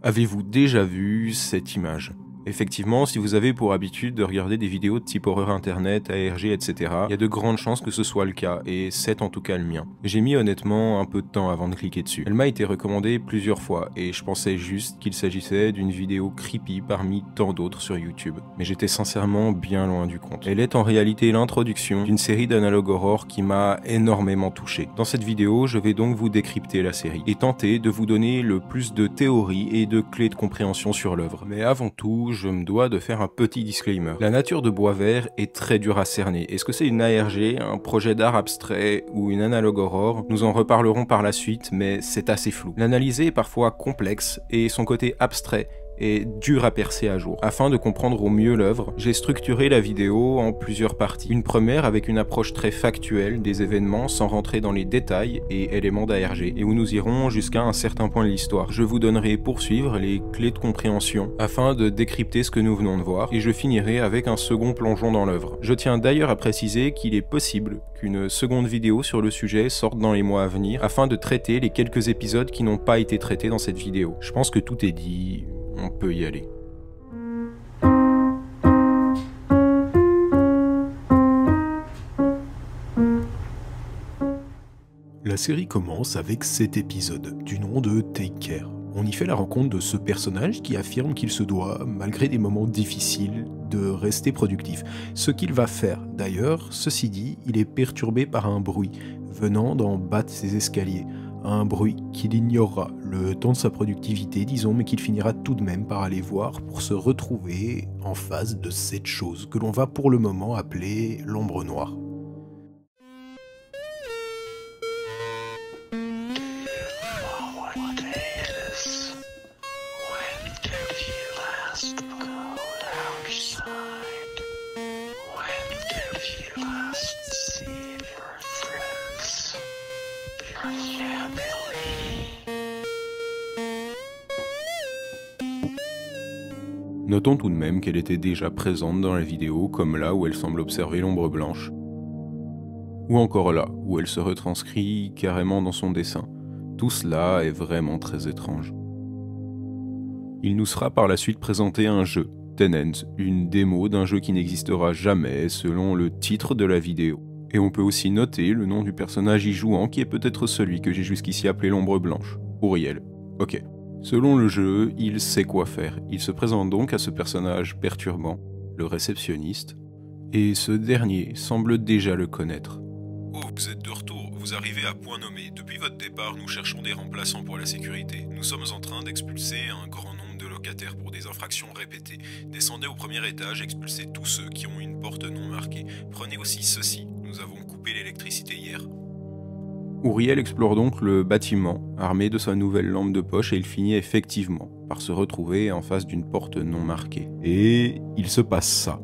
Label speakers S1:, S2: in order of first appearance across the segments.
S1: Avez-vous déjà vu cette image ? Effectivement, si vous avez pour habitude de regarder des vidéos de type horreur internet, ARG, etc., il y a de grandes chances que ce soit le cas, et c'est en tout cas le mien. J'ai mis honnêtement un peu de temps avant de cliquer dessus. Elle m'a été recommandée plusieurs fois, et je pensais juste qu'il s'agissait d'une vidéo creepy parmi tant d'autres sur YouTube. Mais j'étais sincèrement bien loin du compte. Elle est en réalité l'introduction d'une série d'analogue horror qui m'a énormément touché. Dans cette vidéo, je vais donc vous décrypter la série, et tenter de vous donner le plus de théories et de clés de compréhension sur l'œuvre. Mais avant tout, je me dois de faire un petit disclaimer. La nature de Boisvert est très dure à cerner. Est-ce que c'est une ARG, un projet d'art abstrait ou une analogue horror? Nous en reparlerons par la suite, mais c'est assez flou. L'analyser est parfois complexe et son côté abstrait est dur à percer à jour. Afin de comprendre au mieux l'œuvre, j'ai structuré la vidéo en plusieurs parties. Une première avec une approche très factuelle des événements sans rentrer dans les détails et éléments d'ARG, et où nous irons jusqu'à un certain point de l'histoire. Je vous donnerai pour suivre les clés de compréhension afin de décrypter ce que nous venons de voir, et je finirai avec un second plongeon dans l'œuvre. Je tiens d'ailleurs à préciser qu'il est possible qu'une seconde vidéo sur le sujet sorte dans les mois à venir afin de traiter les quelques épisodes qui n'ont pas été traités dans cette vidéo. Je pense que tout est dit. On peut y aller.
S2: La série commence avec cet épisode, du nom de Take Care. On y fait la rencontre de ce personnage qui affirme qu'il se doit, malgré des moments difficiles, de rester productif. Ce qu'il va faire. D'ailleurs, ceci dit, il est perturbé par un bruit venant d'en bas de ses escaliers. Un bruit qu'il ignorera le temps de sa productivité, disons, mais qu'il finira tout de même par aller voir pour se retrouver en face de cette chose que l'on va pour le moment appeler l'ombre noire.
S1: Notons tout de même qu'elle était déjà présente dans la vidéo, comme là où elle semble observer l'ombre blanche, ou encore là où elle se retranscrit carrément dans son dessin. Tout cela est vraiment très étrange. Il nous sera par la suite présenté un jeu, Tenant, une démo d'un jeu qui n'existera jamais selon le titre de la vidéo. Et on peut aussi noter le nom du personnage y jouant qui est peut-être celui que j'ai jusqu'ici appelé l'ombre blanche, Uriel. Ok. Selon le jeu, il sait quoi faire. Il se présente donc à ce personnage perturbant, le réceptionniste, et ce dernier semble déjà le connaître.
S2: Oh, vous êtes de retour, vous arrivez à point nommé. Depuis votre départ, nous cherchons des remplaçants pour la sécurité. Nous sommes en train d'expulser un grand nombre de locataires pour des infractions répétées. Descendez au premier étage, expulsez tous ceux qui ont une porte non marquée. Prenez aussi ceci, nous avons coupé l'électricité hier.
S1: Uriel explore donc le bâtiment, armé de sa nouvelle lampe de poche, et il finit effectivement par se retrouver en face d'une porte non marquée. Et il se passe ça.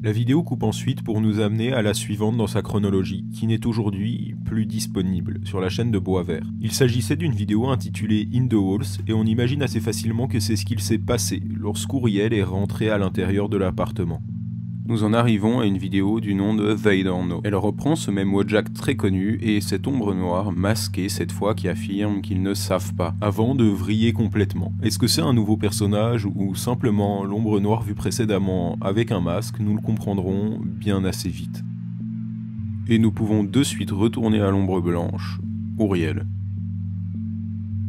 S1: La vidéo coupe ensuite pour nous amener à la suivante dans sa chronologie, qui n'est aujourd'hui plus disponible sur la chaîne de Boisvert. Il s'agissait d'une vidéo intitulée In the Halls, et on imagine assez facilement que c'est ce qu'il s'est passé lorsqu'Uriel est rentré à l'intérieur de l'appartement. Nous en arrivons à une vidéo du nom de They Don't Know. Elle reprend ce même Wojak très connu et cette ombre noire masquée cette fois qui affirme qu'ils ne savent pas, avant de vriller complètement. Est-ce que c'est un nouveau personnage ou simplement l'ombre noire vue précédemment avec un masque? Nous le comprendrons bien assez vite. Et nous pouvons de suite retourner à l'ombre blanche, Uriel.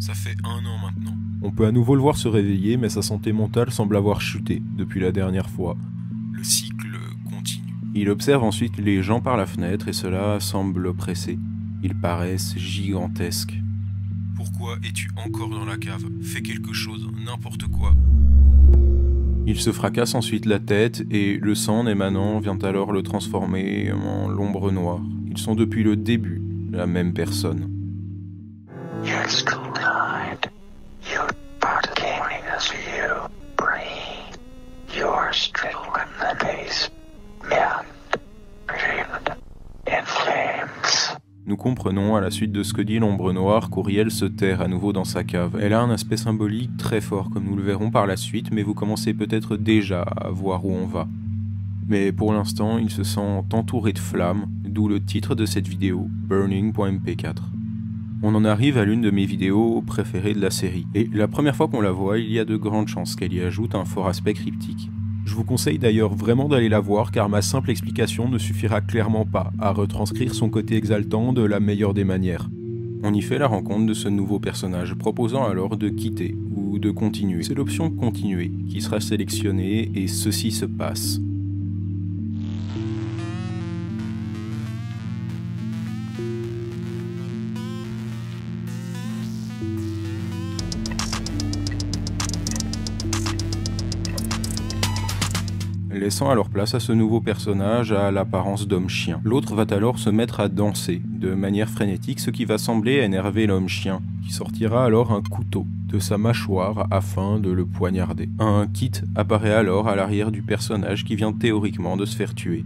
S2: Ça fait 1 an maintenant.
S1: On peut à nouveau le voir se réveiller, mais sa santé mentale semble avoir chuté depuis la dernière fois.
S2: Le cycle continue.
S1: Il observe ensuite les gens par la fenêtre et cela semble l'oppresser. Ils paraissent gigantesques.
S2: Pourquoi es-tu encore dans la cave? Fais quelque chose, n'importe quoi.
S1: Il se fracasse ensuite la tête et le sang en émanant vient alors le transformer en l'ombre noire. Ils sont depuis le début la même personne. Nous comprenons, à la suite de ce que dit l'ombre noire, qu'Auriel se terre à nouveau dans sa cave. Elle a un aspect symbolique très fort, comme nous le verrons par la suite, mais vous commencez peut-être déjà à voir où on va. Mais pour l'instant, il se sent entouré de flammes, d'où le titre de cette vidéo, Burning.mp4. On en arrive à l'une de mes vidéos préférées de la série, et la première fois qu'on la voit, il y a de grandes chances qu'elle y ajoute un fort aspect cryptique. Je vous conseille d'ailleurs vraiment d'aller la voir car ma simple explication ne suffira clairement pas à retranscrire son côté exaltant de la meilleure des manières. On y fait la rencontre de ce nouveau personnage, proposant alors de quitter ou de continuer. C'est l'option continuer qui sera sélectionnée et ceci se passe. Laissant alors place à ce nouveau personnage à l'apparence d'homme-chien. L'autre va alors se mettre à danser de manière frénétique, ce qui va sembler énerver l'homme-chien, qui sortira alors un couteau de sa mâchoire afin de le poignarder. Un kit apparaît alors à l'arrière du personnage qui vient théoriquement de se faire tuer.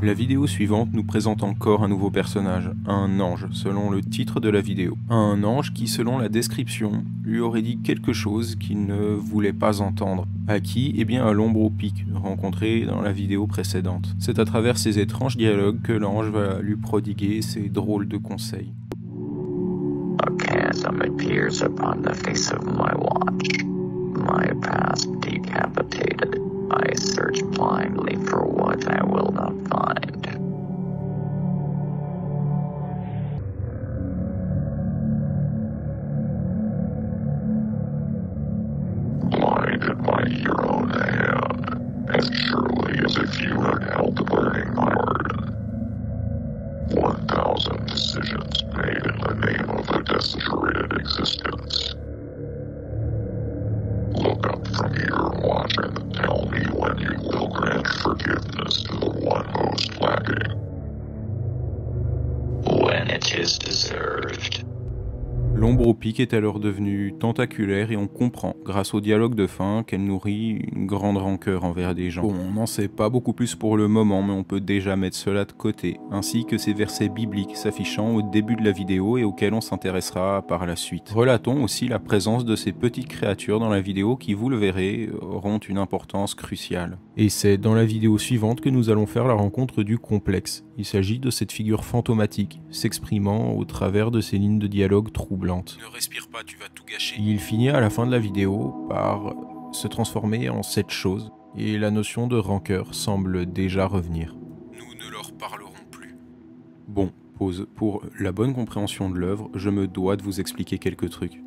S1: La vidéo suivante nous présente encore un nouveau personnage, un ange, selon le titre de la vidéo. Un ange qui, selon la description, lui aurait dit quelque chose qu'il ne voulait pas entendre. À qui? Eh bien à l'ombre au pic, rencontré dans la vidéo précédente. C'est à travers ces étranges dialogues que l'ange va lui prodiguer ces drôles de conseils.
S3: A chasm appears upon the face of my watch. My past decapitated. I search blindly for what I will not find. Blinded by your own hand, as surely as if you had held the burning garden. 1,000 decisions made in the name of a desecrated existence. Look up from your watch and tell me when you will grant forgiveness to the one most lacking. When it is deserved.
S1: L'ombre au pic est alors devenue tentaculaire et on comprend, grâce au dialogue de fin, qu'elle nourrit une grande rancœur envers des gens. Bon, on n'en sait pas beaucoup plus pour le moment, mais on peut déjà mettre cela de côté, ainsi que ces versets bibliques s'affichant au début de la vidéo et auxquels on s'intéressera par la suite. Relatons aussi la présence de ces petites créatures dans la vidéo qui, vous le verrez, auront une importance cruciale. Et c'est dans la vidéo suivante que nous allons faire la rencontre du complexe. Il s'agit de cette figure fantomatique, s'exprimant au travers de ces lignes de dialogue troublantes. Ne respire pas, tu vas tout gâcher. Il finit à la fin de la vidéo par se transformer en cette chose, et la notion de rancœur semble déjà revenir. Nous ne leur parlerons plus. Bon, pause. Pour la bonne compréhension de l'œuvre, je me dois de vous expliquer quelques trucs.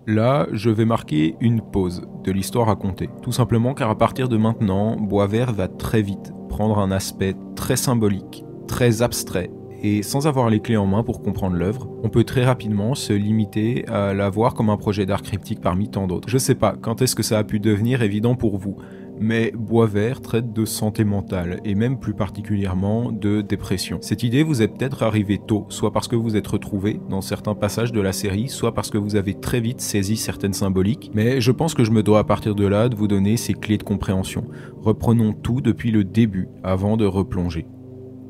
S1: Là, je vais marquer une pause de l'histoire racontée. Tout simplement car à partir de maintenant, Boisvert va très vite prendre un aspect très symbolique, très abstrait, et sans avoir les clés en main pour comprendre l'œuvre, on peut très rapidement se limiter à la voir comme un projet d'art cryptique parmi tant d'autres. Je sais pas quand est-ce que ça a pu devenir évident pour vous, mais Boisvert traite de santé mentale, et même plus particulièrement de dépression. Cette idée vous est peut-être arrivée tôt, soit parce que vous êtes retrouvé dans certains passages de la série, soit parce que vous avez très vite saisi certaines symboliques, mais je pense que je me dois à partir de là de vous donner ces clés de compréhension. Reprenons tout depuis le début, avant de replonger.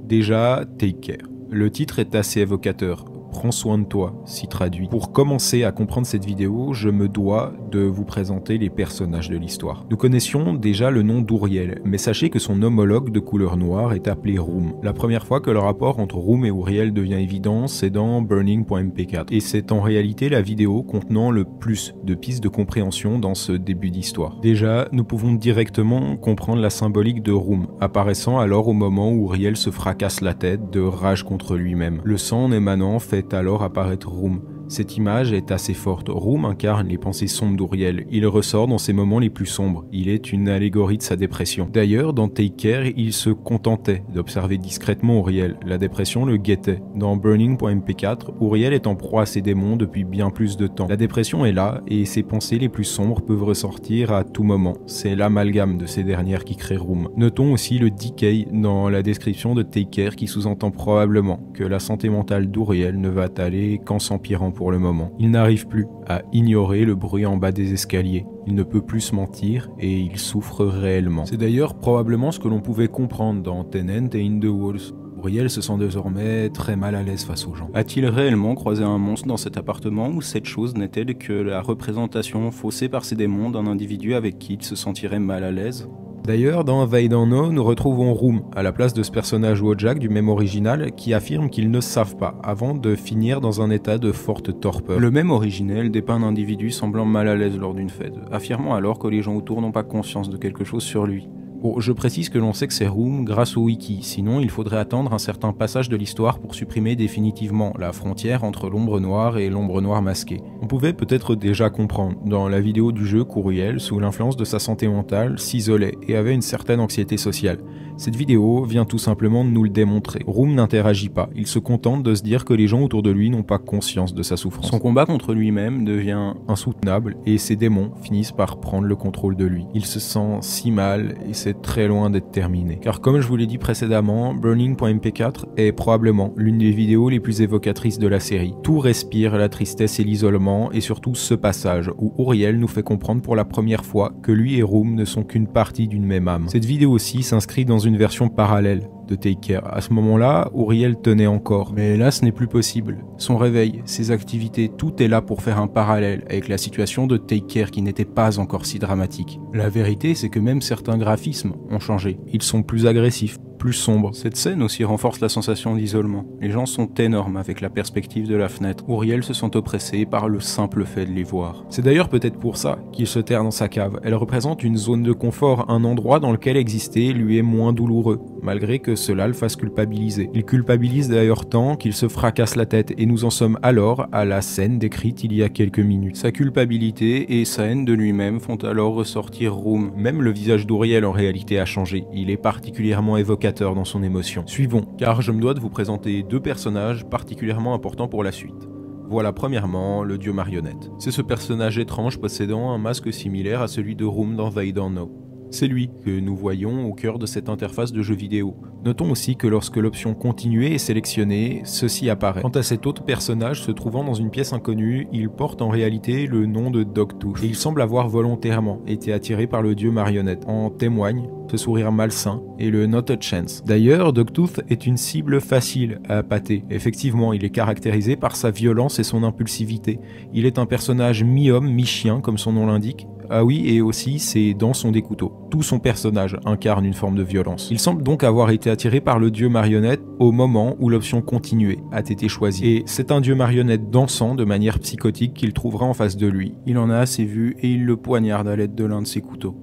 S1: Déjà, take care. Le titre est assez évocateur. Prends soin de toi, si traduit. Pour commencer à comprendre cette vidéo, je me dois de vous présenter les personnages de l'histoire. Nous connaissions déjà le nom d'Auriel, mais sachez que son homologue de couleur noire est appelé Room. La première fois que le rapport entre Room et Auriel devient évident, c'est dans Burning.mp4. Et c'est en réalité la vidéo contenant le plus de pistes de compréhension dans ce début d'histoire. Déjà, nous pouvons directement comprendre la symbolique de Room, apparaissant alors au moment où Auriel se fracasse la tête de rage contre lui-même. Le sang en émanant fait alors apparaître Room, Cette image est assez forte. Room incarne les pensées sombres d'Uriel. Il ressort dans ses moments les plus sombres. Il est une allégorie de sa dépression. D'ailleurs, dans Take Care, il se contentait d'observer discrètement Uriel. La dépression le guettait. Dans Burning.mp4, Uriel est en proie à ses démons depuis bien plus de temps. La dépression est là, et ses pensées les plus sombres peuvent ressortir à tout moment. C'est l'amalgame de ces dernières qui crée Room. Notons aussi le decay dans la description de Take Care qui sous-entend probablement que la santé mentale d'Uriel ne va aller qu'en s'empirant pour le moment. Il n'arrive plus à ignorer le bruit en bas des escaliers. Il ne peut plus se mentir et il souffre réellement. C'est d'ailleurs probablement ce que l'on pouvait comprendre dans Tenant et In the Walls. Uriel se sent désormais très mal à l'aise face aux gens. A-t-il réellement croisé un monstre dans cet appartement ou cette chose n'est-elle que la représentation faussée par ses démons d'un individu avec qui il se sentirait mal à l'aise ? D'ailleurs, dans They Don't Know, nous retrouvons Room, à la place de ce personnage Wojak du même original, qui affirme qu'ils ne savent pas, avant de finir dans un état de forte torpeur. Le même originel dépeint un individu semblant mal à l'aise lors d'une fête, affirmant alors que les gens autour n'ont pas conscience de quelque chose sur lui. Bon, je précise que l'on sait que c'est Room grâce au wiki, sinon il faudrait attendre un certain passage de l'histoire pour supprimer définitivement la frontière entre l'ombre noire et l'ombre noire masquée. On pouvait peut-être déjà comprendre dans la vidéo du jeu qu'Uriel, sous l'influence de sa santé mentale, s'isolait et avait une certaine anxiété sociale. Cette vidéo vient tout simplement de nous le démontrer. Room n'interagit pas, il se contente de se dire que les gens autour de lui n'ont pas conscience de sa souffrance. Son combat contre lui-même devient insoutenable et ses démons finissent par prendre le contrôle de lui. Il se sent si mal et c'est très loin d'être terminé. Car comme je vous l'ai dit précédemment, Burning.mp4 est probablement l'une des vidéos les plus évocatrices de la série. Tout respire la tristesse et l'isolement et surtout ce passage où Uriel nous fait comprendre pour la première fois que lui et Room ne sont qu'une partie d'une même âme. Cette vidéo aussi s'inscrit dans une version parallèle de Take Care. À ce moment-là, Uriel tenait encore. Mais là, ce n'est plus possible. Son réveil, ses activités, tout est là pour faire un parallèle avec la situation de Take Care qui n'était pas encore si dramatique. La vérité, c'est que même certains graphismes ont changé. Ils sont plus agressifs, plus sombres. Cette scène aussi renforce la sensation d'isolement. Les gens sont énormes avec la perspective de la fenêtre. Uriel se sent oppressé par le simple fait de les voir. C'est d'ailleurs peut-être pour ça qu'il se terre dans sa cave. Elle représente une zone de confort, un endroit dans lequel exister lui est moins douloureux, malgré que cela le fasse culpabiliser. Il culpabilise d'ailleurs tant qu'il se fracasse la tête et nous en sommes alors à la scène décrite il y a quelques minutes. Sa culpabilité et sa haine de lui-même font alors ressortir Room. Même le visage d'Uriel en réalité a changé. Il est particulièrement évocateur dans son émotion. Suivons, car je me dois de vous présenter deux personnages particulièrement importants pour la suite. Voilà premièrement le dieu marionnette. C'est ce personnage étrange possédant un masque similaire à celui de Room dans They Don't Know. C'est lui que nous voyons au cœur de cette interface de jeu vidéo. Notons aussi que lorsque l'option continuer est sélectionnée, ceci apparaît. Quant à cet autre personnage se trouvant dans une pièce inconnue, il porte en réalité le nom de Dogtooth. Et il semble avoir volontairement été attiré par le dieu marionnette. En témoigne ce sourire malsain et le Not a Chance. D'ailleurs, Dogtooth est une cible facile à appâter. Effectivement, il est caractérisé par sa violence et son impulsivité. Il est un personnage mi-homme, mi-chien, comme son nom l'indique. Ah oui, et aussi ses dents sont des couteaux. Tout son personnage incarne une forme de violence. Il semble donc avoir été attiré par le dieu marionnette au moment où l'option continuer a été choisie. Et c'est un dieu marionnette dansant de manière psychotique qu'il trouvera en face de lui. Il en a assez vu et il le poignarde à l'aide de l'un de ses couteaux.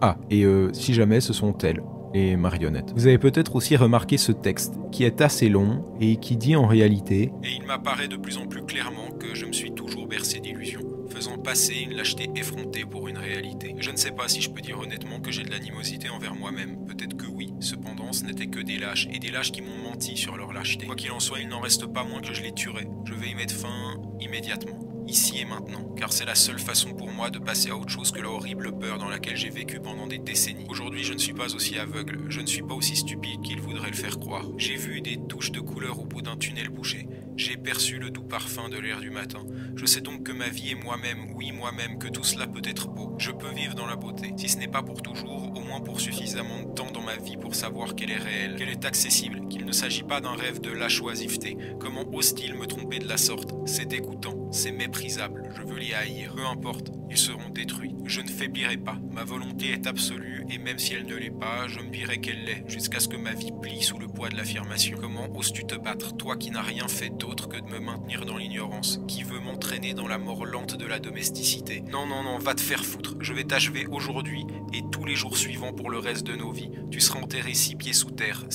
S1: Ah, et si jamais ce sont elles, les marionnettes. Vous avez peut-être aussi remarqué ce texte, qui est assez long et qui dit en réalité « Et il m'apparaît de plus en plus clairement que je me suis toujours bercé d'illusions, faisant passer une lâcheté effrontée pour une réalité. Je ne sais pas si je peux dire honnêtement que j'ai de l'animosité envers moi-même, peut-être que oui, cependant ce n'était que des lâches, et des lâches qui m'ont menti sur leur lâcheté. Quoi qu'il en soit, il n'en reste pas moins que je les tuerai. Je vais y mettre fin immédiatement. Ici et maintenant, car c'est la seule façon pour moi de passer à autre chose que la horrible peur dans laquelle j'ai vécu pendant des décennies. Aujourd'hui, je ne suis pas aussi aveugle, je ne suis pas aussi stupide qu'il voudrait le faire croire. J'ai vu des touches de couleur au bout d'un tunnel bouché. J'ai perçu le doux parfum de l'air du matin. Je sais donc que ma vie est moi-même, oui moi-même, que tout cela peut être beau. Je peux vivre dans la beauté, si ce n'est pas pour toujours, au moins pour suffisamment de temps dans ma vie pour savoir qu'elle est réelle, qu'elle est accessible, qu'il ne s'agit pas d'un rêve de lâche oisiveté. Comment ose-t-il me tromper de la sorte? C'est dégoûtant, c'est méprisable, je veux les haïr. Peu importe, ils seront détruits. Je ne faiblirai pas, ma volonté est absolue, et même si elle ne l'est pas, je me dirai qu'elle l'est, jusqu'à ce que ma vie plie sous le poids de l'affirmation. Comment oses-tu te battre, toi qui n'as rien fait d'autre que de me maintenir dans l'ignorance, qui veut m'entraîner dans la mort lente de la domesticité? Non, non, non, va te faire foutre, je vais t'achever aujourd'hui et tous les jours suivants pour le reste de nos vies. Tu seras enterré 6 pieds sous terre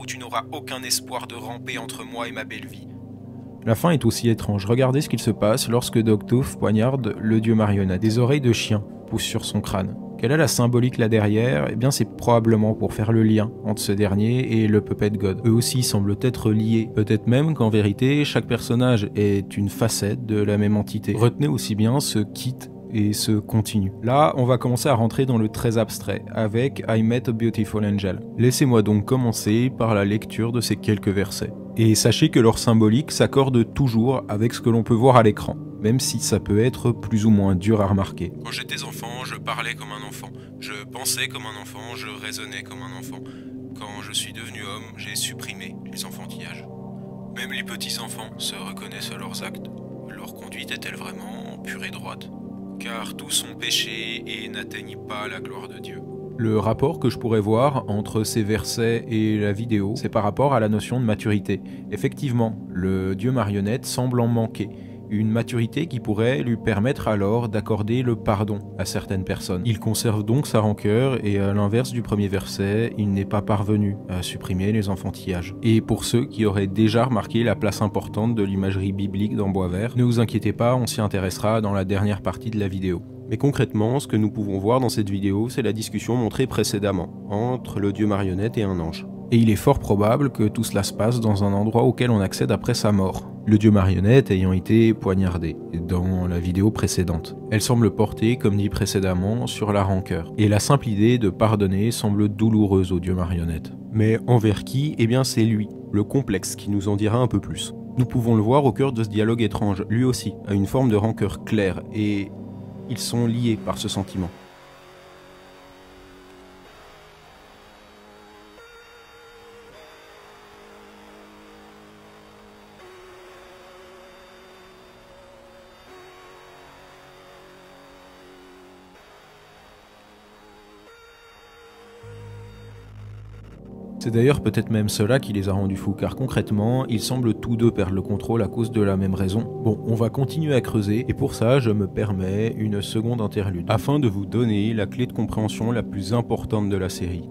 S1: où tu n'auras aucun espoir de ramper entre moi et ma belle vie. La fin est aussi étrange. Regardez ce qu'il se passe lorsque Dogtooth poignarde le dieu marionnette. Des oreilles de chien poussent sur son crâne. Quelle est la symbolique là derrière? Eh bien c'est probablement pour faire le lien entre ce dernier et le Puppet God. Eux aussi semblent être liés. Peut-être même qu'en vérité, chaque personnage est une facette de la même entité. Retenez aussi bien ce kit et ce continu. Là, on va commencer à rentrer dans le très abstrait, avec I Met a Beautiful Angel. Laissez-moi donc commencer par la lecture de ces quelques versets. Et sachez que leur symbolique s'accorde toujours avec ce que l'on peut voir à l'écran, même si ça peut être plus ou moins dur à remarquer. Quand j'étais enfant, je parlais comme un enfant, je pensais comme un enfant, je raisonnais comme un enfant. Quand je suis devenu homme, j'ai supprimé les enfantillages. Même les petits-enfants se reconnaissent à leurs actes. Leur conduite est-elle vraiment pure et droite? Car tous sont péchés et n'atteignent pas la gloire de Dieu. Le rapport que je pourrais voir entre ces versets et la vidéo, c'est par rapport à la notion de maturité. Effectivement, le dieu marionnette semble en manquer. Une maturité qui pourrait lui permettre alors d'accorder le pardon à certaines personnes. Il conserve donc sa rancœur et à l'inverse du premier verset, il n'est pas parvenu à supprimer les enfantillages. Et pour ceux qui auraient déjà remarqué la place importante de l'imagerie biblique dans Bois Vert, ne vous inquiétez pas, on s'y intéressera dans la dernière partie de la vidéo. Mais concrètement, ce que nous pouvons voir dans cette vidéo, c'est la discussion montrée précédemment, entre le dieu marionnette et un ange. Et il est fort probable que tout cela se passe dans un endroit auquel on accède après sa mort, le dieu marionnette ayant été poignardé dans la vidéo précédente. Elle semble porter, comme dit précédemment, sur la rancœur. Et la simple idée de pardonner semble douloureuse au dieu marionnette. Mais envers qui? Eh bien c'est lui, le complexe, qui nous en dira un peu plus. Nous pouvons le voir au cœur de ce dialogue étrange, lui aussi, a une forme de rancœur claire, et ils sont liés par ce sentiment. C'est d'ailleurs peut-être même cela qui les a rendus fous, car concrètement, ils semblent tous deux perdre le contrôle à cause de la même raison. Bon, on va continuer à creuser, et pour ça, je me permets une seconde interlude, afin de vous donner la clé de compréhension la plus importante de la série.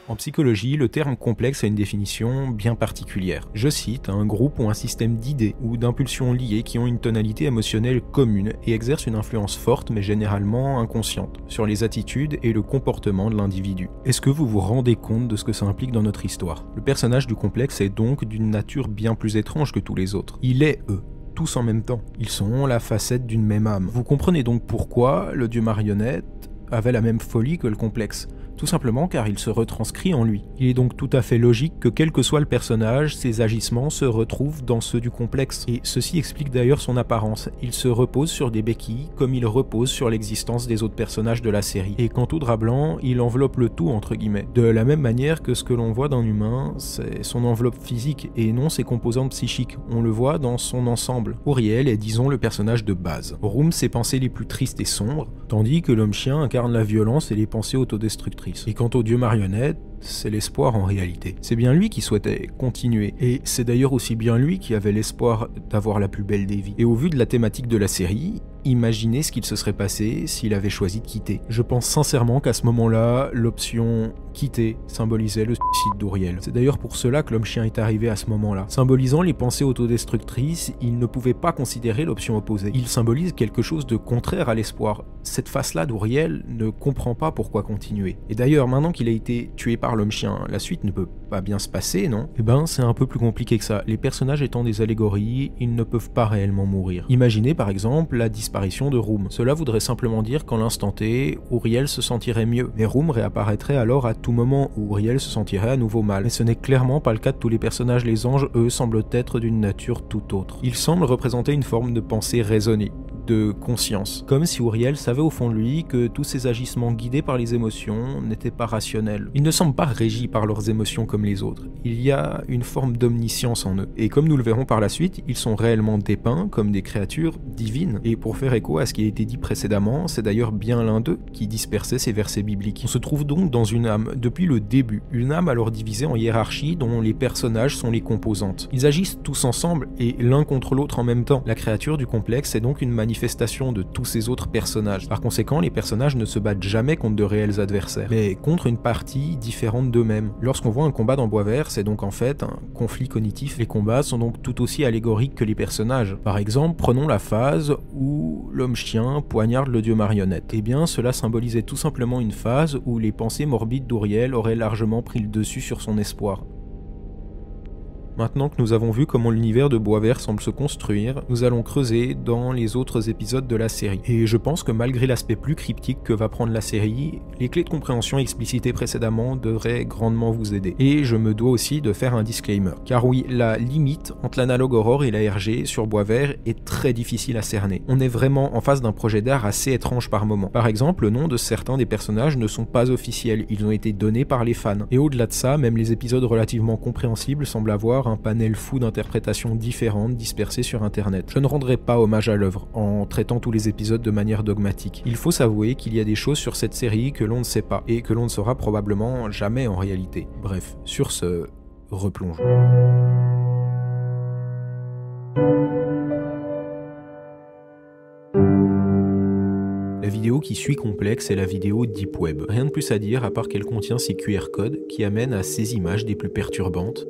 S1: En psychologie, le terme complexe a une définition bien particulière. Je cite, un groupe ou un système d'idées ou d'impulsions liées qui ont une tonalité émotionnelle commune et exercent une influence forte mais généralement inconsciente sur les attitudes et le comportement de l'individu. Est-ce que vous vous rendez compte de ce que ça implique dans notre histoire? Le personnage du complexe est donc d'une nature bien plus étrange que tous les autres. Il est eux. Tous en même temps. Ils sont la facette d'une même âme. Vous comprenez donc pourquoi le dieu marionnette avait la même folie que le complexe. Tout simplement car il se retranscrit en lui. Il est donc tout à fait logique que quel que soit le personnage, ses agissements se retrouvent dans ceux du complexe. Et ceci explique d'ailleurs son apparence. Il se repose sur des béquilles comme il repose sur l'existence des autres personnages de la série. Et quant au drap blanc, il enveloppe le tout entre guillemets. De la même manière que ce que l'on voit d'un humain, c'est son enveloppe physique et non ses composantes psychiques. On le voit dans son ensemble. Uriel est disons le personnage de base. Room ses pensées les plus tristes et sombres, tandis que l'homme-chien incarne la violence et les pensées autodestructrices. Et quant au dieu marionnette, c'est l'espoir en réalité. C'est bien lui qui souhaitait continuer, et c'est d'ailleurs aussi bien lui qui avait l'espoir d'avoir la plus belle des vies. Et au vu de la thématique de la série, imaginez ce qu'il se serait passé s'il avait choisi de quitter. Je pense sincèrement qu'à ce moment-là, l'option quitter symbolisait le suicide d'Uriel. C'est d'ailleurs pour cela que l'homme-chien est arrivé à ce moment-là. Symbolisant les pensées autodestructrices, il ne pouvait pas considérer l'option opposée. Il symbolise quelque chose de contraire à l'espoir. Cette face-là d'Uriel ne comprend pas pourquoi continuer. Et d'ailleurs, maintenant qu'il a été tué par l'homme-chien, la suite ne peut pas bien se passer, non? Eh ben, c'est un peu plus compliqué que ça. Les personnages étant des allégories, ils ne peuvent pas réellement mourir. Imaginez par exemple la disparition de Room. Cela voudrait simplement dire qu'en l'instant T, Uriel se sentirait mieux, mais Room réapparaîtrait alors à tout moment où Uriel se sentirait à nouveau mal. Mais ce n'est clairement pas le cas de tous les personnages. Les anges, eux, semblent être d'une nature tout autre. Ils semblent représenter une forme de pensée raisonnée, de conscience. Comme si Uriel savait au fond de lui que tous ses agissements guidés par les émotions n'étaient pas rationnels. Ils ne semblent pas régis par leurs émotions comme les autres. Il y a une forme d'omniscience en eux. Et comme nous le verrons par la suite, ils sont réellement dépeints comme des créatures divines. Et pour faire écho à ce qui a été dit précédemment, c'est d'ailleurs bien l'un d'eux qui dispersait ces versets bibliques. On se trouve donc dans une âme depuis le début. Une âme alors divisée en hiérarchies dont les personnages sont les composantes. Ils agissent tous ensemble et l'un contre l'autre en même temps. La créature du complexe est donc une manifestation
S2: manifestation de tous ces autres personnages. Par conséquent, les personnages ne se battent jamais contre de réels adversaires, mais contre une partie différente d'eux-mêmes. Lorsqu'on voit un combat dans Boisvert, c'est donc en fait un conflit cognitif. Les combats sont donc tout aussi allégoriques que les personnages. Par exemple, prenons la phase où l'homme-chien poignarde le dieu marionnette. Eh bien, cela symbolisait tout simplement une phase où les pensées morbides d'Auriel auraient largement pris le dessus sur son espoir. Maintenant que nous avons vu comment l'univers de Boisvert semble se construire, nous allons creuser dans les autres épisodes de la série. Et je pense que malgré l'aspect plus cryptique que va prendre la série, les clés de compréhension explicitées précédemment devraient grandement vous aider. Et je me dois aussi de faire un disclaimer. Car oui, la limite entre l'analogue Aurore et la RG sur Boisvert est très difficile à cerner. On est vraiment en face d'un projet d'art assez étrange par moment. Par exemple, le nom de certains des personnages ne sont pas officiels, ils ont été donnés par les fans. Et au-delà de ça, même les épisodes relativement compréhensibles semblent avoir un panel fou d'interprétations différentes dispersées sur internet. Je ne rendrai pas hommage à l'œuvre en traitant tous les épisodes de manière dogmatique. Il faut s'avouer qu'il y a des choses sur cette série que l'on ne sait pas et que l'on ne saura probablement jamais en réalité. Bref, sur ce, replongeons. La vidéo qui suit complexe est la vidéo Deep Web. Rien de plus à dire à part qu'elle contient ces QR codes qui amènent à ces images des plus perturbantes,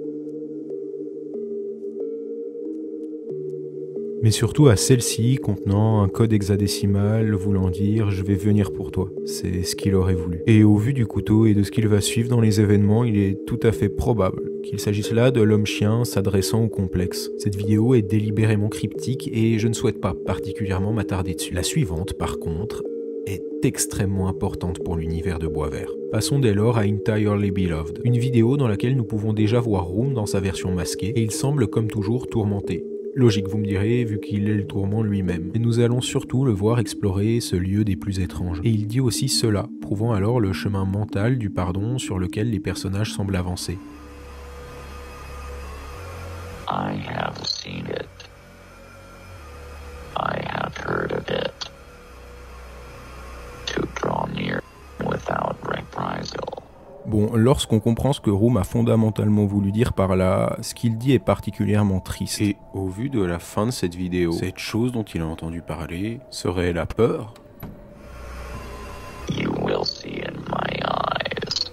S2: mais surtout à celle-ci contenant un code hexadécimal voulant dire « je vais venir pour toi ». C'est ce qu'il aurait voulu. Et au vu du couteau et de ce qu'il va suivre dans les événements, il est tout à fait probable qu'il s'agisse là de l'homme-chien s'adressant au complexe. Cette vidéo est délibérément cryptique et je ne souhaite pas particulièrement m'attarder dessus. La suivante, par contre, est extrêmement importante pour l'univers de Boisvert. Passons dès lors à Entirely Beloved, une vidéo dans laquelle nous pouvons déjà voir Room dans sa version masquée et il semble comme toujours tourmenté. Logique, vous me direz, vu qu'il est le tourment lui-même. Et nous allons surtout le voir explorer ce lieu des plus étranges. Et il dit aussi cela, prouvant alors le chemin mental du pardon sur lequel les personnages semblent avancer.
S3: I have seen it. I have heard of it. To draw near without reprisal.
S1: Bon, lorsqu'on comprend ce que Room a fondamentalement voulu dire par là, ce qu'il dit est particulièrement triste. Et au vu de la fin de cette vidéo, cette chose dont il a entendu parler serait la peur.
S3: You will see in my eyes.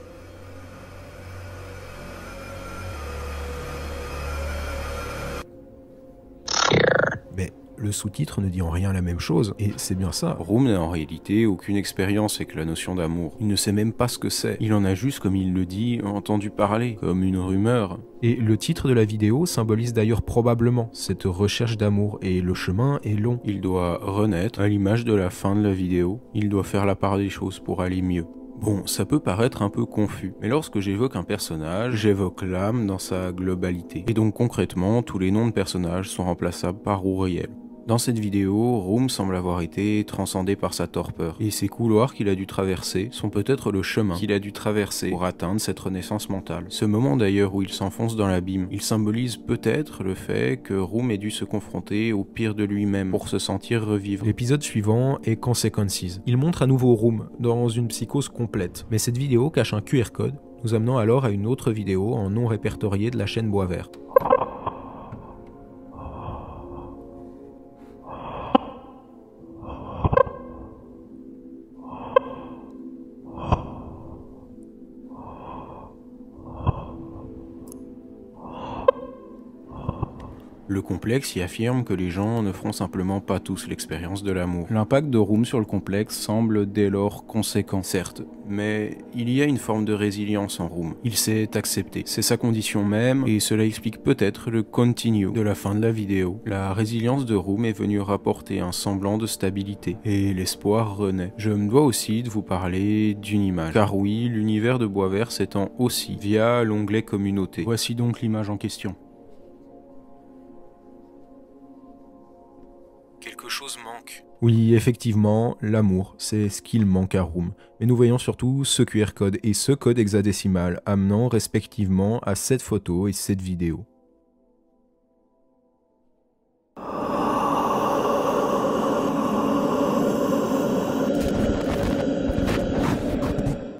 S3: Here.
S2: Mais le sous-titre ne dit en rien la même chose, et c'est bien ça.
S1: Room n'a en réalité aucune expérience avec la notion d'amour. Il ne sait même pas ce que c'est. Il en a juste, comme il le dit, entendu parler, comme une rumeur.
S2: Et le titre de la vidéo symbolise d'ailleurs probablement cette recherche d'amour, et le chemin est long.
S1: Il doit renaître à l'image de la fin de la vidéo. Il doit faire la part des choses pour aller mieux. Bon, ça peut paraître un peu confus, mais lorsque j'évoque un personnage, j'évoque l'âme dans sa globalité. Et donc concrètement, tous les noms de personnages sont remplaçables par Auriel. Dans cette vidéo, Room semble avoir été transcendé par sa torpeur, et ces couloirs qu'il a dû traverser sont peut-être le chemin qu'il a dû traverser pour atteindre cette renaissance mentale. Ce moment d'ailleurs où il s'enfonce dans l'abîme, il symbolise peut-être le fait que Room ait dû se confronter au pire de lui-même pour se sentir revivre.
S2: L'épisode suivant est Consequences. Il montre à nouveau Room dans une psychose complète, mais cette vidéo cache un QR code, nous amenant alors à une autre vidéo en non répertoriée de la chaîne Boisvert.
S1: Le complexe y affirme que les gens ne feront simplement pas tous l'expérience de l'amour. L'impact de Room sur le complexe semble dès lors conséquent, certes, mais il y a une forme de résilience en Room. Il s'est accepté, c'est sa condition même, et cela explique peut-être le continue de la fin de la vidéo. La résilience de Room est venue rapporter un semblant de stabilité, et l'espoir renaît. Je me dois aussi de vous parler d'une image, car oui, l'univers de Boisvert s'étend aussi via l'onglet communauté. Voici donc l'image en question. Quelque chose manque.
S2: Oui, effectivement, l'amour, c'est ce qu'il manque à Room. Mais nous voyons surtout ce QR code et ce code hexadécimal amenant respectivement à cette photo et cette vidéo.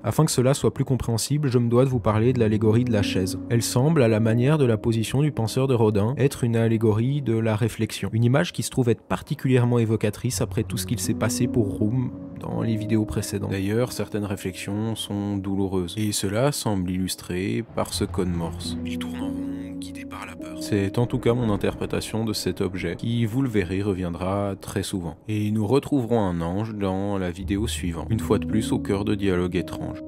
S2: Afin que cela soit plus compréhensible, je me dois de vous parler de l'allégorie de la chaise. Elle semble, à la manière de la position du penseur de Rodin, être une allégorie de la réflexion. Une image qui se trouve être particulièrement évocatrice après tout ce qu'il s'est passé pour Room dans les vidéos précédentes.
S1: D'ailleurs, certaines réflexions sont douloureuses, et cela semble illustré par ce code Morse.
S2: Il tourne en rond, guidé par la peur.
S1: C'est en tout cas mon interprétation de cet objet, qui, vous le verrez, reviendra très souvent. Et nous retrouverons un ange dans la vidéo suivante, une fois de plus au cœur de dialogues étranges.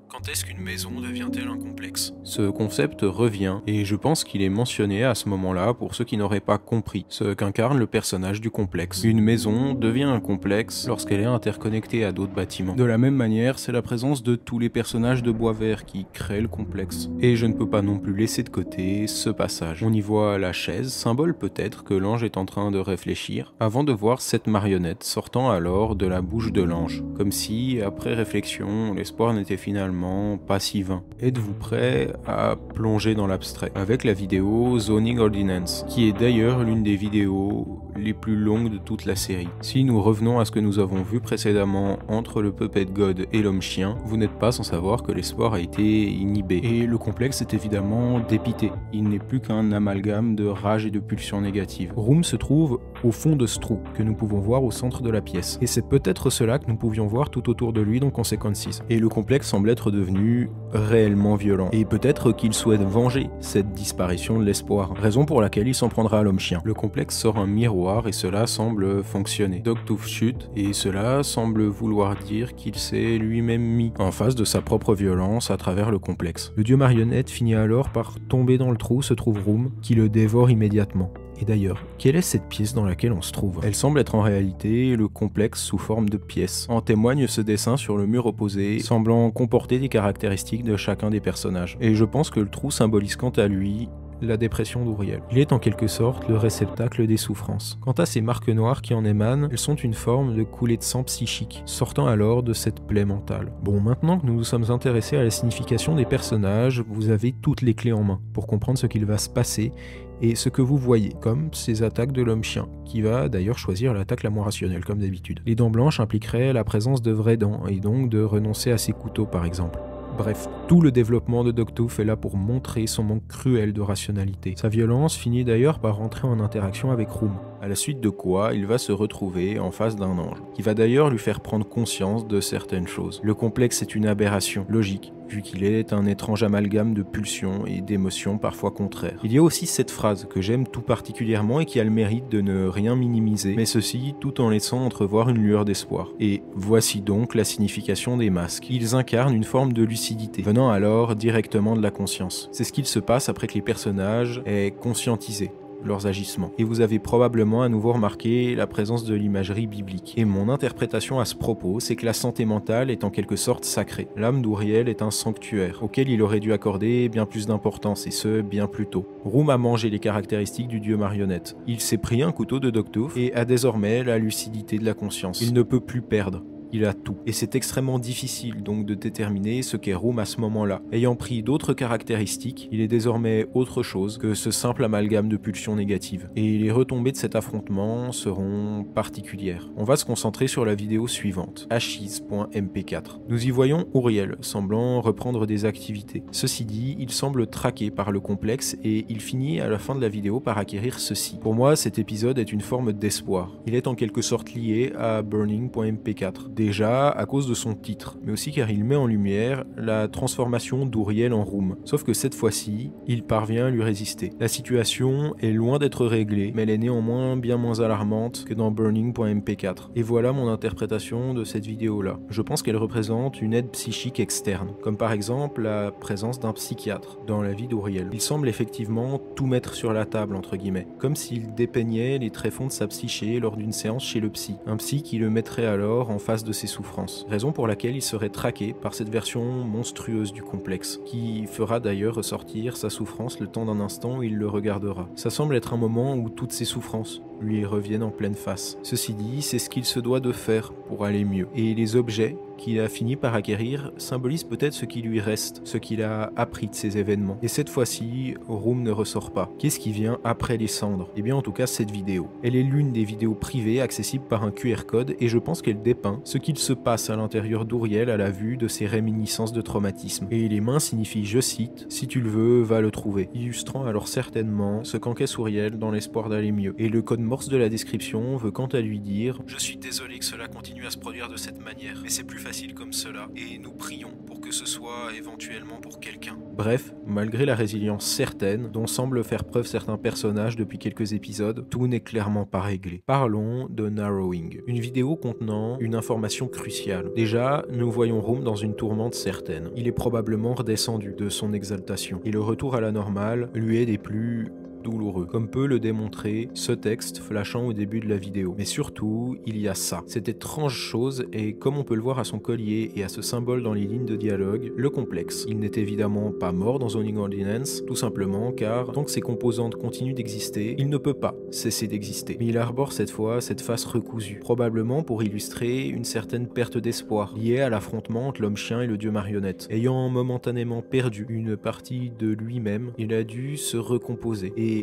S2: Quand est-ce qu'une maison devient-elle un complexe?
S1: Ce concept revient, et je pense qu'il est mentionné à ce moment-là pour ceux qui n'auraient pas compris ce qu'incarne le personnage du complexe. Une maison devient un complexe lorsqu'elle est interconnectée à d'autres bâtiments. De la même manière, c'est la présence de tous les personnages de Bois Vert qui créent le complexe. Et je ne peux pas non plus laisser de côté ce passage. On y voit la chaise, symbole peut-être que l'ange est en train de réfléchir, avant de voir cette marionnette sortant alors de la bouche de l'ange. Comme si, après réflexion, l'espoir n'était finalement pas si vain. Êtes-vous prêt à plonger dans l'abstrait avec la vidéo Zoning Ordinance, qui est d'ailleurs l'une des vidéos les plus longues de toute la série. Si nous revenons à ce que nous avons vu précédemment entre le Puppet God et l'homme-chien, vous n'êtes pas sans savoir que l'espoir a été inhibé. Et le complexe est évidemment dépité. Il n'est plus qu'un amalgame de rage et de pulsions négatives. Room se trouve au fond de ce trou, que nous pouvons voir au centre de la pièce. Et c'est peut-être cela que nous pouvions voir tout autour de lui dans Consequences. Et le complexe semble être devenu réellement violent. Et peut-être qu'il souhaite venger cette disparition de l'espoir, raison pour laquelle il s'en prendra à l'homme-chien. Le complexe sort un miroir et cela semble fonctionner. Dogtooth chute et cela semble vouloir dire qu'il s'est lui-même mis en face de sa propre violence à travers le complexe. Le dieu marionnette finit alors par tomber dans le trou où se trouve Room, qui le dévore immédiatement. Et d'ailleurs, quelle est cette pièce dans laquelle on se trouve? Elle semble être en réalité le complexe sous forme de pièce. En témoigne ce dessin sur le mur opposé, semblant comporter des caractéristiques de chacun des personnages. Et je pense que le trou symbolise quant à lui la dépression d'Uriel. Il est en quelque sorte le réceptacle des souffrances. Quant à ces marques noires qui en émanent, elles sont une forme de coulée de sang psychique, sortant alors de cette plaie mentale. Bon, maintenant que nous nous sommes intéressés à la signification des personnages, vous avez toutes les clés en main pour comprendre ce qu'il va se passer et ce que vous voyez, comme ces attaques de l'homme-chien, qui va d'ailleurs choisir l'attaque la moins rationnelle, comme d'habitude. Les dents blanches impliqueraient la présence de vraies dents, et donc de renoncer à ses couteaux par exemple. Bref, tout le développement de Dogtooth est là pour montrer son manque cruel de rationalité. Sa violence finit d'ailleurs par rentrer en interaction avec Room, à la suite de quoi il va se retrouver en face d'un ange, qui va d'ailleurs lui faire prendre conscience de certaines choses. Le complexe est une aberration, logique, vu qu'il est un étrange amalgame de pulsions et d'émotions parfois contraires. Il y a aussi cette phrase que j'aime tout particulièrement et qui a le mérite de ne rien minimiser, mais ceci tout en laissant entrevoir une lueur d'espoir. Et voici donc la signification des masques. Ils incarnent une forme de lucidité, venant alors directement de la conscience. C'est ce qu'il se passe après que les personnages aient conscientisé leurs agissements. Et vous avez probablement à nouveau remarqué la présence de l'imagerie biblique. Et mon interprétation à ce propos, c'est que la santé mentale est en quelque sorte sacrée. L'âme d'Uriel est un sanctuaire, auquel il aurait dû accorder bien plus d'importance, et ce, bien plus tôt. Room a mangé les caractéristiques du dieu marionnette. Il s'est pris un couteau de Dogtooth et a désormais la lucidité de la conscience. Il ne peut plus perdre. Il a tout. Et c'est extrêmement difficile donc de déterminer ce qu'est Room à ce moment-là. Ayant pris d'autres caractéristiques, il est désormais autre chose que ce simple amalgame de pulsions négatives. Et les retombées de cet affrontement seront particulières. On va se concentrer sur la vidéo suivante, Ashes.mp4. Nous y voyons Uriel, semblant reprendre des activités. Ceci dit, il semble traqué par le complexe et il finit à la fin de la vidéo par acquérir ceci. Pour moi, cet épisode est une forme d'espoir. Il est en quelque sorte lié à Burning.mp4. Déjà à cause de son titre, mais aussi car il met en lumière la transformation d'Uriel en Room. Sauf que cette fois-ci, il parvient à lui résister. La situation est loin d'être réglée, mais elle est néanmoins bien moins alarmante que dans Burning.mp4. Et voilà mon interprétation de cette vidéo-là. Je pense qu'elle représente une aide psychique externe, comme par exemple la présence d'un psychiatre dans la vie d'Uriel. Il semble effectivement tout mettre sur la table, entre guillemets, comme s'il dépeignait les tréfonds de sa psyché lors d'une séance chez le psy. Un psy qui le mettrait alors en face de ses souffrances, raison pour laquelle il serait traqué par cette version monstrueuse du complexe, qui fera d'ailleurs ressortir sa souffrance le temps d'un instant où il le regardera. Ça semble être un moment où toutes ses souffrances lui reviennent en pleine face. Ceci dit, c'est ce qu'il se doit de faire pour aller mieux. Et les objets qu'il a fini par acquérir symbolisent peut-être ce qui lui reste, ce qu'il a appris de ces événements. Et cette fois-ci, Room ne ressort pas. Qu'est-ce qui vient après les cendres? Eh bien en tout cas cette vidéo. Elle est l'une des vidéos privées accessibles par un QR code et je pense qu'elle dépeint ce qu'il se passe à l'intérieur d'Uriel à la vue de ses réminiscences de traumatisme. Et les mains signifient, je cite, « Si tu le veux, va le trouver », illustrant alors certainement ce qu'encaisse Uriel dans l'espoir d'aller mieux. Et le code Morse de la description veut quant à lui dire « Je suis désolé que cela continue à se produire de cette manière, mais c'est plus facile comme cela, et nous prions pour que ce soit éventuellement pour quelqu'un. » Bref, malgré la résilience certaine dont semblent faire preuve certains personnages depuis quelques épisodes, tout n'est clairement pas réglé. Parlons de Narrowing, une vidéo contenant une information cruciale. Déjà, nous voyons Room dans une tourmente certaine. Il est probablement redescendu de son exaltation, et le retour à la normale lui est des plus douloureux, comme peut le démontrer ce texte flashant au début de la vidéo. Mais surtout, il y a ça. Cette étrange chose, et comme on peut le voir à son collier et à ce symbole dans les lignes de dialogue, le complexe. Il n'est évidemment pas mort dans Zoning Ordinance, tout simplement car tant que ses composantes continuent d'exister, il ne peut pas cesser d'exister. Mais il arbore cette fois cette face recousue, probablement pour illustrer une certaine perte d'espoir, liée à l'affrontement entre l'homme-chien et le dieu marionnette. Ayant momentanément perdu une partie de lui-même, il a dû se recomposer. Et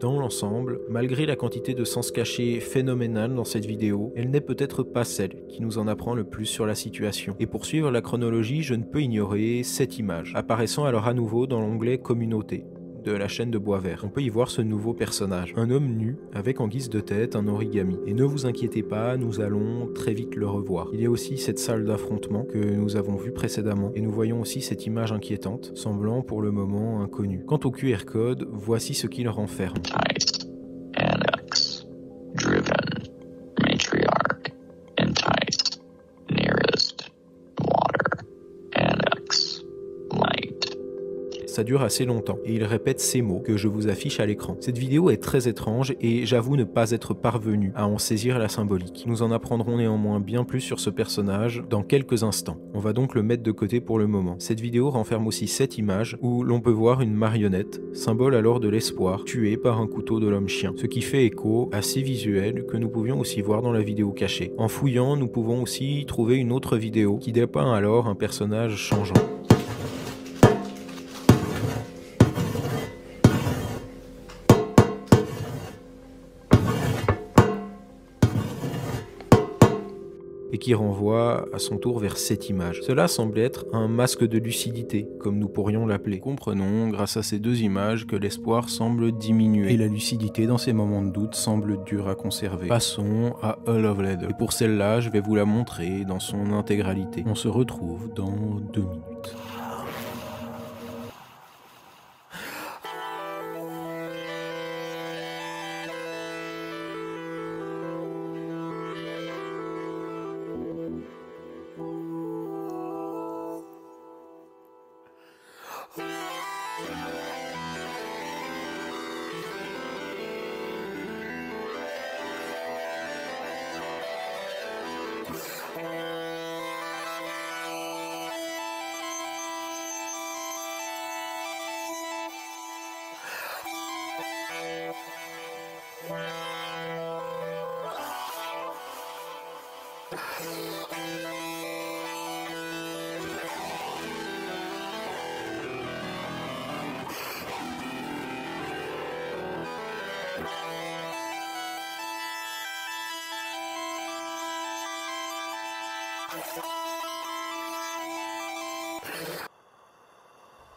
S1: dans l'ensemble, malgré la quantité de sens caché phénoménale dans cette vidéo, elle n'est peut-être pas celle qui nous en apprend le plus sur la situation. Et pour suivre la chronologie, je ne peux ignorer cette image, apparaissant alors à nouveau dans l'onglet Communauté de la chaîne de Boisvert. On peut y voir ce nouveau personnage, un homme nu avec en guise de tête un origami. Et ne vous inquiétez pas, nous allons très vite le revoir. Il y a aussi cette salle d'affrontement que nous avons vue précédemment et nous voyons aussi cette image inquiétante, semblant pour le moment inconnue. Quant au QR code, voici ce qu'il renferme.
S3: Entice, annex, driven, matriarch, entice, nearest, water, annex, light.
S1: Ça dure assez longtemps et il répète ces mots que je vous affiche à l'écran. Cette vidéo est très étrange et j'avoue ne pas être parvenu à en saisir la symbolique. Nous en apprendrons néanmoins bien plus sur ce personnage dans quelques instants. On va donc le mettre de côté pour le moment. Cette vidéo renferme aussi cette image où l'on peut voir une marionnette, symbole alors de l'espoir, tuée par un couteau de l'homme-chien, ce qui fait écho à ces visuels que nous pouvions aussi voir dans la vidéo cachée. En fouillant, nous pouvons aussi trouver une autre vidéo qui dépeint alors un personnage changeant. Et qui renvoie à son tour vers cette image. Cela semble être un masque de lucidité, comme nous pourrions l'appeler. Comprenons, grâce à ces deux images, que l'espoir semble diminuer. Et la lucidité dans ces moments de doute semble dure à conserver. Passons à A Love Letter. Et pour celle-là, je vais vous la montrer dans son intégralité. On se retrouve dans 2 minutes.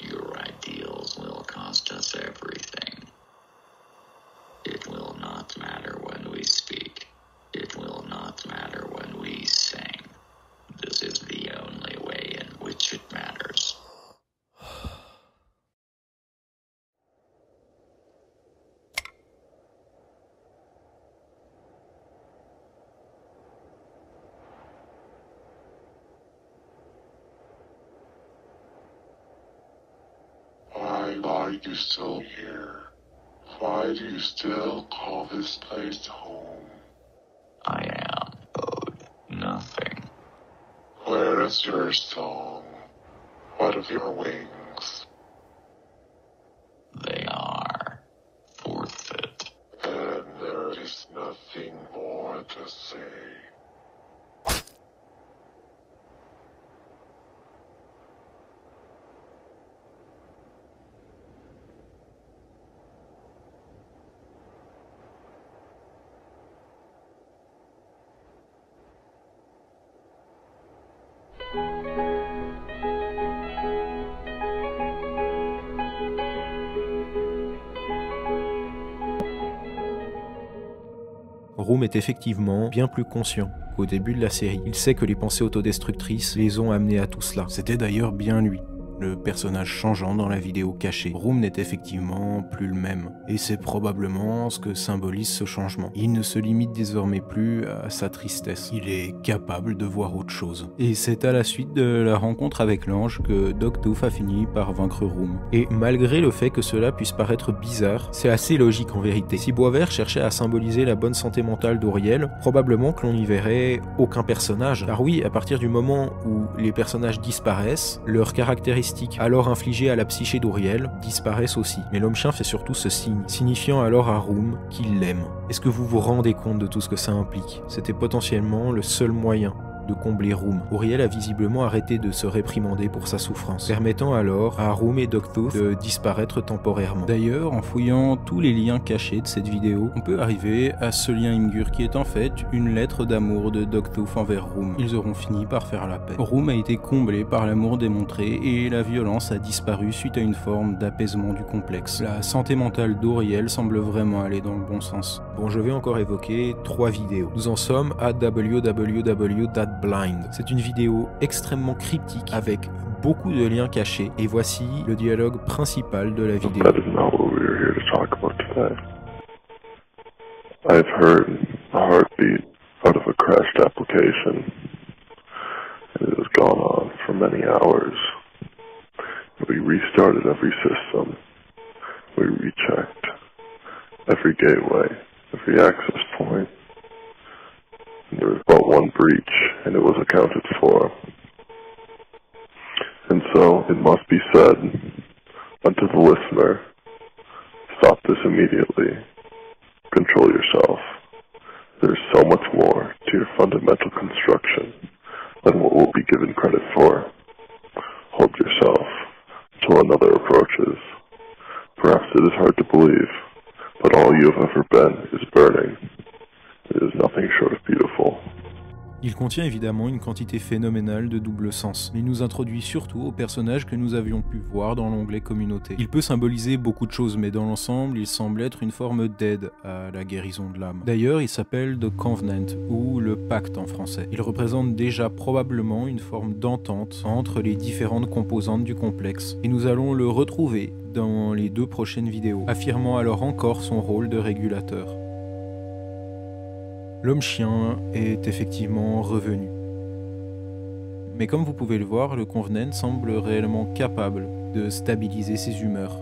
S3: Your ideals will cost us everything. It will not matter when we speak. It will not matter when we sing. This is the only way in which it matters.
S4: Why are you still here? Why do you still call this place home?
S3: I am owed nothing.
S4: Where is your song? What of your wings?
S3: They are forfeit.
S4: And there is nothing had to say.
S2: Room est effectivement bien plus conscient qu'au début de la série. Il sait que les pensées autodestructrices les ont amenés à tout cela. C'était d'ailleurs bien lui, le personnage changeant dans la vidéo cachée. Room n'est effectivement plus le même, et c'est probablement ce que symbolise ce changement. Il ne se limite désormais plus à sa tristesse, il est capable de voir autre chose. Et c'est à la suite de la rencontre avec l'ange que Dogtooth a fini par vaincre Room. Et malgré le fait que cela puisse paraître bizarre, c'est assez logique en vérité. Si Boisvert cherchait à symboliser la bonne santé mentale d'Auriel, probablement que l'on n'y verrait aucun personnage. Car oui, à partir du moment où les personnages disparaissent, leurs caractéristiques alors infligées à la psyché d'Auriel disparaissent aussi. Mais l'homme-chien fait surtout ce signe, signifiant alors à Room qu'il l'aime. Est-ce que vous vous rendez compte de tout ce que ça implique? C'était potentiellement le seul moyen de combler Room. Auriel a visiblement arrêté de se réprimander pour sa souffrance, permettant alors à Room et Dogtooth de disparaître temporairement. D'ailleurs, en fouillant tous les liens cachés de cette vidéo, on peut arriver à ce lien Imgur qui est en fait une lettre d'amour de Dogtooth envers Room. Ils auront fini par faire la paix. Room a été comblé par l'amour démontré et la violence a disparu suite à une forme d'apaisement du complexe. La santé mentale d'Auriel semble vraiment aller dans le bon sens. Bon, je vais encore évoquer 3 vidéos. Nous en sommes à www.blind. C'est une vidéo extrêmement cryptique avec beaucoup de liens cachés et voici le dialogue principal de la vidéo.
S4: That is not what we are here to talk about today. I've heard a heartbeat out of a crashed application, and it has gone on for many hours. We restarted every system. We rechecked every gateway, every access point. There was but one breach, and it was accounted for. And so, it must be said unto the listener, stop this immediately. Control yourself. There's so much more to your fundamental construction than what will be given credit for. Hold yourself till another approaches. Perhaps it is hard to believe, but all you have ever been is burning. It is nothing short of beautiful.
S2: Il contient évidemment une quantité phénoménale de double sens, mais il nous introduit surtout aux personnages que nous avions pu voir dans l'onglet communauté. Il peut symboliser beaucoup de choses, mais dans l'ensemble, il semble être une forme d'aide à la guérison de l'âme. D'ailleurs, il s'appelle The Covenant, ou le pacte en français. Il représente déjà probablement une forme d'entente entre les différentes composantes du complexe, et nous allons le retrouver dans les 2 prochaines vidéos, affirmant alors encore son rôle de régulateur. L'homme-chien est effectivement revenu. Mais comme vous pouvez le voir, le Covenant semble réellement capable de stabiliser ses humeurs.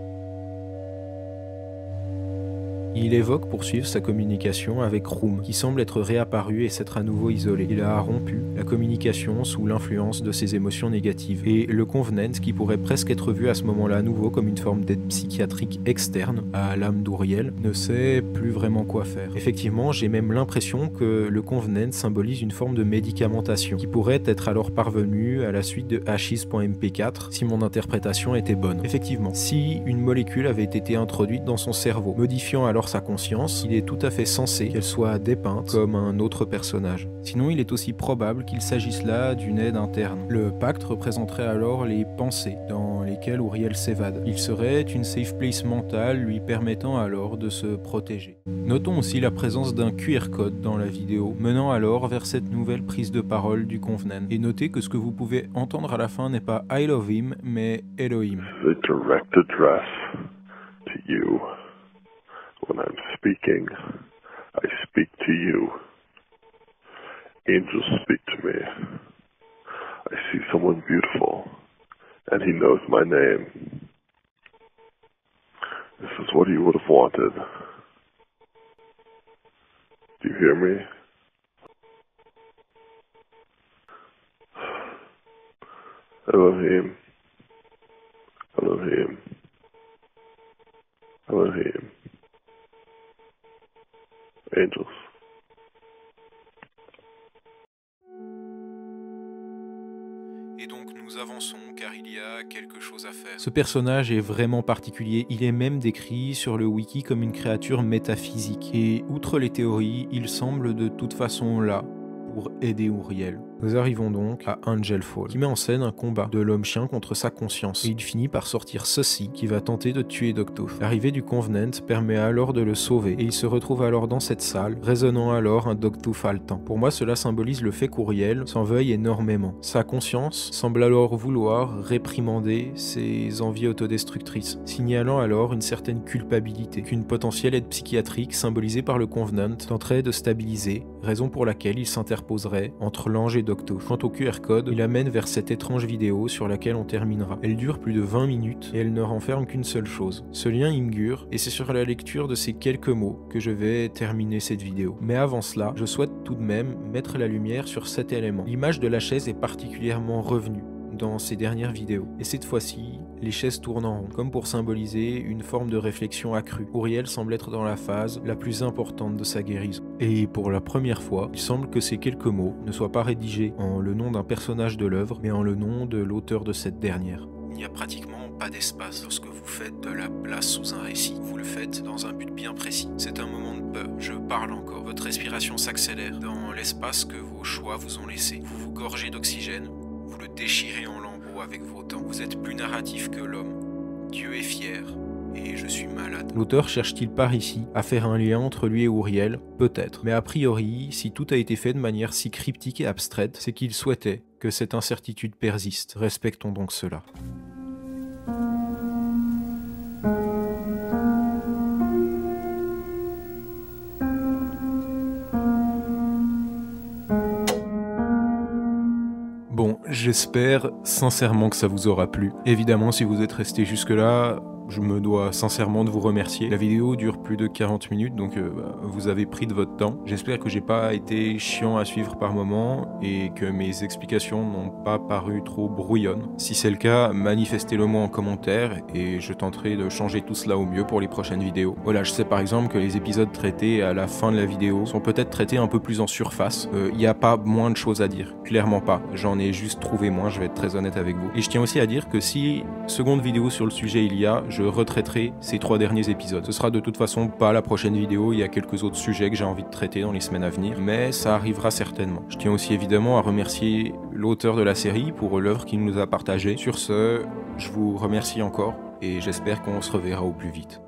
S2: Il évoque poursuivre sa communication avec Room, qui semble être réapparu et s'être à nouveau isolé. Il a rompu la communication sous l'influence de ses émotions négatives. Et le Covenant, qui pourrait presque être vu à ce moment-là à nouveau comme une forme d'aide psychiatrique externe à l'âme d'Auriel, ne sait plus vraiment quoi faire. Effectivement, j'ai même l'impression que le Covenant symbolise une forme de médicamentation, qui pourrait être alors parvenue à la suite de Ashes.mp4 si mon interprétation était bonne. Effectivement, si une molécule avait été introduite dans son cerveau, modifiant alors sa conscience, il est tout à fait sensé qu'elle soit dépeinte comme un autre personnage. Sinon, il est aussi probable qu'il s'agisse là d'une aide interne. Le pacte représenterait alors les pensées dans lesquelles Auriel s'évade. Il serait une safe place mentale lui permettant alors de se protéger. Notons aussi la présence d'un QR code dans la vidéo, menant alors vers cette nouvelle prise de parole du Covenant. Et notez que ce que vous pouvez entendre à la fin n'est pas I love him, mais Elohim.
S4: The direct address to you. When I'm speaking, I speak to you. Angels speak to me. I see someone beautiful, and he knows my name. This is what you would have wanted. Do you hear me? Elohim. Elohim. Elohim. Angels.
S1: il y a quelque chose à faire. Ce personnage est vraiment particulier, il est même décrit sur le wiki comme une créature métaphysique. Et outre les théories, il semble de toute façon là pour aider Uriel. Nous arrivons donc à Angel Fall, qui met en scène un combat de l'homme-chien contre sa conscience, et il finit par sortir ceci, qui va tenter de tuer Dogtooth. L'arrivée du Covenant permet alors de le sauver, et il se retrouve alors dans cette salle, résonnant alors un Dogtooth haletant. Pour moi, cela symbolise le fait qu'Uriel s'en veuille énormément. Sa conscience semble alors vouloir réprimander ses envies autodestructrices, signalant alors une certaine culpabilité, qu'une potentielle aide psychiatrique symbolisée par le Covenant tenterait de stabiliser, raison pour laquelle il s'interposerait entre l'ange et Dogtooth. Quant au QR code, il amène vers cette étrange vidéo sur laquelle on terminera. Elle dure plus de 20 minutes et elle ne renferme qu'une seule chose. Ce lien Imgur, et c'est sur la lecture de ces quelques mots que je vais terminer cette vidéo. Mais avant cela, je souhaite tout de même mettre la lumière sur cet élément. L'image de la chaise est particulièrement revenue dans ces dernières vidéos. Et cette fois-ci, les chaises tournent en rond, comme pour symboliser une forme de réflexion accrue. Uriel semble être dans la phase la plus importante de sa guérison. Et pour la première fois, il semble que ces quelques mots ne soient pas rédigés en le nom d'un personnage de l'œuvre, mais en le nom de l'auteur de cette dernière. Il n'y a pratiquement pas d'espace lorsque vous faites de la place sous un récit. Vous le faites dans un but bien précis. C'est un moment de peur. Je parle encore. Votre respiration s'accélère dans l'espace que vos choix vous ont laissé. Vous vous gorgez d'oxygène. Vous le déchirez en lambeaux avec vos dents. Vous êtes plus narratif que l'homme. Dieu est fier. Et je suis malade. L'auteur cherche-t-il par ici à faire un lien entre lui et Uriel? Peut-être. Mais a priori, si tout a été fait de manière si cryptique et abstraite, c'est qu'il souhaitait que cette incertitude persiste. Respectons donc cela. Bon, j'espère sincèrement que ça vous aura plu. Évidemment, si vous êtes resté jusque-là, je me dois sincèrement de vous remercier. La vidéo dure plus de 40 minutes, donc vous avez pris de votre temps. J'espère que j'ai pas été chiant à suivre par moment et que mes explications n'ont pas paru trop brouillonnes. Si c'est le cas, manifestez-le moi en commentaire et je tenterai de changer tout cela au mieux pour les prochaines vidéos. Voilà, je sais par exemple que les épisodes traités à la fin de la vidéo sont peut-être traités un peu plus en surface. Il n'y a pas moins de choses à dire, clairement pas. J'en ai juste trouvé moins, je vais être très honnête avec vous. Et je tiens aussi à dire que si seconde vidéo sur le sujet il y a, je retraiterai ces 3 derniers épisodes. Ce sera de toute façon pas la prochaine vidéo, il y a quelques autres sujets que j'ai envie de traiter dans les semaines à venir, mais ça arrivera certainement. Je tiens aussi évidemment à remercier l'auteur de la série pour l'œuvre qu'il nous a partagée. Sur ce, je vous remercie encore et j'espère qu'on se reverra au plus vite.